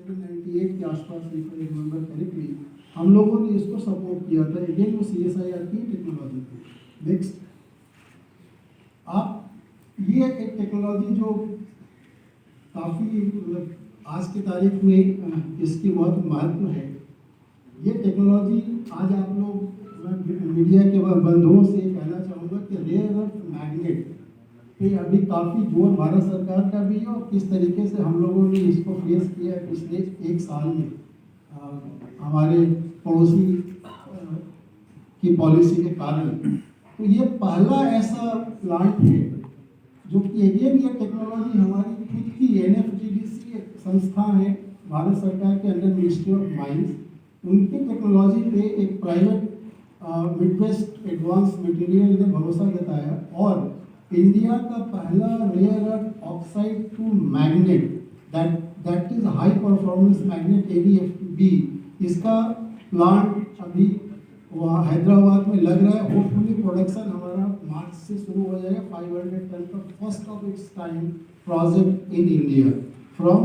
1998 के आसपास, if I remember correctly, हम लोगों ने इसको सपोर्ट किया था। अगेन वो CSIR की टेक्नोलॉजी थी। नेक्स्ट, आप ये एक टेक्नोलॉजी जो काफ़ी मतलब आज की तारीख में इसकी बहुत महत्व है। ये टेक्नोलॉजी आज आप लोग मीडिया के बंधुओं से कहना चाहूँगा कि रेयर अर्थ मैग्नेट पे अभी काफ़ी जोर भारत सरकार का भी है, और किस तरीके से हम लोगों ने इसको फेस किया है पिछले एक साल में हमारे पड़ोसी की पॉलिसी के कारण। तो ये पहला ऐसा प्लांट है जो कि अगेन ये टेक्नोलॉजी हमारी खुद की NFGDC संस्था है भारत सरकार के अंडर, मिनिस्ट्री ऑफ माइंस, उनकी टेक्नोलॉजी पे एक प्राइवेट मिडवेस्ट एडवांस मटेरियल ने भरोसा जताया, और इंडिया का पहला rare earth oxide to magnet that is high performance magnet ABFB, इसका प्लांट अभी वहाँ हैदराबाद में लग रहा है। होपफुली प्रोडक्शन हमारा मार्च से शुरू हो जाएगा। 500 टन का first of its time project in India, from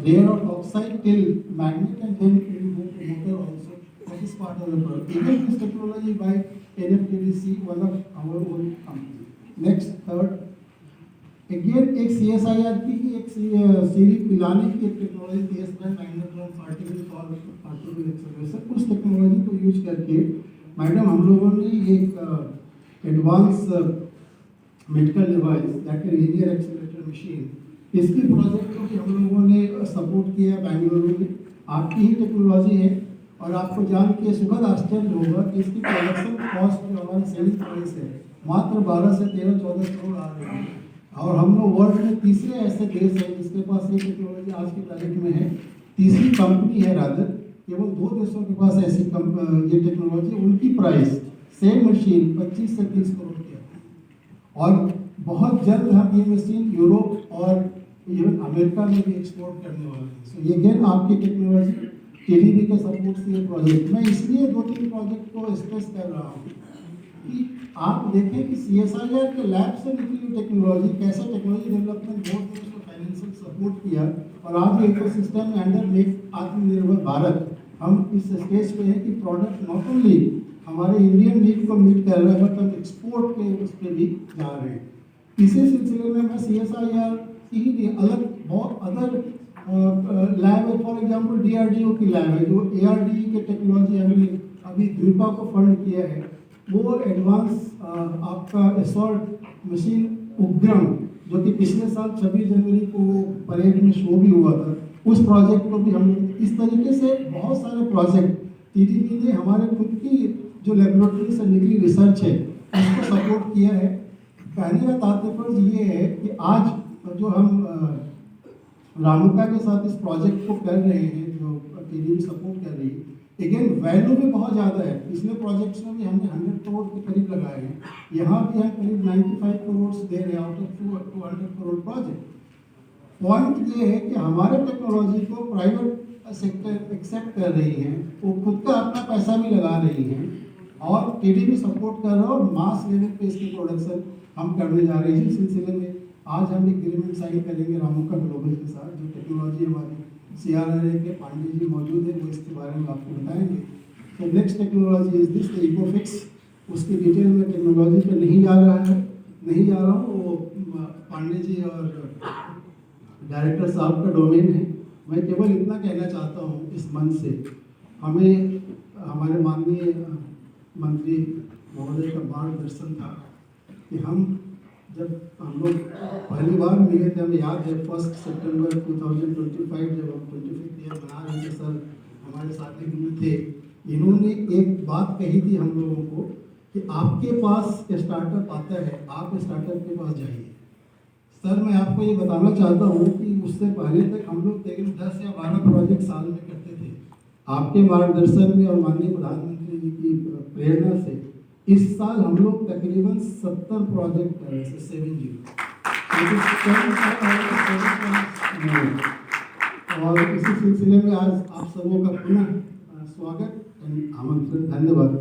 rare earth oxide till magnet and then motor also. That is part of the project. Even this technology by NFTDC, one of our own company. Next, third, again एक CSIR की एक सीरी पिलाने की एक technology थी, particle acceleration. उस technology को use करके मैडम हम लोगों ने एक advance medical device that is linear accelerator machine, इसकी प्रोजेक्ट को भी हम लोगों ने सपोर्ट किया बेंगलुरु में। आपकी ही टेक्नोलॉजी है, और आपको जान के सुखद आश्चर्य होगा कि इसकी प्रोडक्शन कॉस्ट जो हमारी सेलिंग प्राइस है मात्र 12 से 13-14 करोड़ आ रही है। और हम लोग वर्ल्ड में तीसरे ऐसे देश हैं जिसके पास ये टेक्नोलॉजी आज की तारीख में है। तीसरी कंपनी है रादर, केवल 2 देशों के पास ऐसी ये टेक्नोलॉजी। उनकी प्राइस सेम मशीन 25 से 30 करोड़ की है, और बहुत जल्द हम ये मशीन यूरोप और इवन अमेरिका में भी एक्सपोर्ट करने वाले हैं। सो ये अगेन आपकी टेक्नोलॉजी TDB के सपोर्ट से ये प्रोजेक्ट। मैं इसलिए 2-3 प्रोजेक्ट को स्ट्रेस कर रहा हूँ कि आप देखें कि CSIR के लैब से निकली हुई टेक्नोलॉजी कैसे टेक्नोलॉजी डेवलपमेंट बोर्ड ने उसको फाइनेंशियल सपोर्ट किया, और आज इकोसिस्टम में अंडर मेक आत्मनिर्भर भारत हम इस स्टेज पे हैं कि प्रोडक्ट नॉट ओनली हमारे इंडियन नीड को मीट कर रहा है, बट हम एक्सपोर्ट के उस पर भी जा रहे हैं। इसी सिलसिले में मैं CSIR की ही अलग बहुत अदर लैब है, फॉर एग्जाम्पल DRDO की लैब है जो ARDE के टेक्नोलॉजी अभी द्वीपा को फंड किया है। वो एडवांस आपका असॉल्ट मशीन उपग्रह जो कि पिछले साल 26 जनवरी को परेड में शो भी हुआ था, उस प्रोजेक्ट को भी हम इस तरीके से बहुत सारे प्रोजेक्ट TDB ने हमारे खुद की जो लेबोरेटरी से निकली रिसर्च है उसको सपोर्ट किया है। कहने का तात्पर्य ये है कि आज जो हम रामुका के साथ इस प्रोजेक्ट को कर रहे हैं, जो TDB सपोर्ट कर रही है, अगेन वैल्यू भी बहुत ज़्यादा है। पिछले प्रोजेक्ट्स में भी हमने 100 करोड़ के करीब लगाए हैं, यहाँ भी हम करीब 95 करोड़ दे रहे हैं out of 200 crore project. Point ये है कि हमारे टेक्नोलॉजी को प्राइवेट सेक्टर एक्सेप्ट कर रही है, वो खुद का अपना पैसा भी लगा रही है, और TDB सपोर्ट कर रहा है, और मास लेवल पे इसकी प्रोडक्शन हम करने जा रहे हैं। इसी सिलसिले में आज हम एक एग्रीमेंट साइन करेंगे रामुका ग्लोबल के साथ। जो टेक्नोलॉजी हमारी CRRA के पांडे जी मौजूद है, वो इसके बारे में आपको बताएंगे। तो नेक्स्ट टेक्नोलॉजी इज दिस इकोफिक्स। उसकी डिटेल में टेक्नोलॉजी पे नहीं जा रहा हूँ, वो पांडे जी और डायरेक्टर साहब का डोमेन है। मैं केवल इतना कहना चाहता हूँ इस मंच से, हमें हमारे माननीय मंत्री महोदय का मार्गदर्शन था कि हम जब हम लोग पहली बार मिले थे, हमें याद है 1 सितंबर 2025 जब हम 25th ईयर बना रहे थे, सर हमारे साथ में थे। इन्होंने एक बात कही थी हम लोगों को कि आपके पास स्टार्टअप आता है, आप स्टार्टअप के पास जाइए। सर मैं आपको ये बताना चाहता हूँ कि उससे पहले तक हम लोग तकरीबन 10 या 12 प्रोजेक्ट साल में करते थे। आपके मार्गदर्शन में और माननीय प्रधानमंत्री जी की प्रेरणा से इस साल हम लोग तकरीबन 70 प्रोजेक्ट कर रहे हैं, 70। और इसी सिलसिले में आज आप सबों का पुनः स्वागत एंड आमंत्रण। धन्यवाद।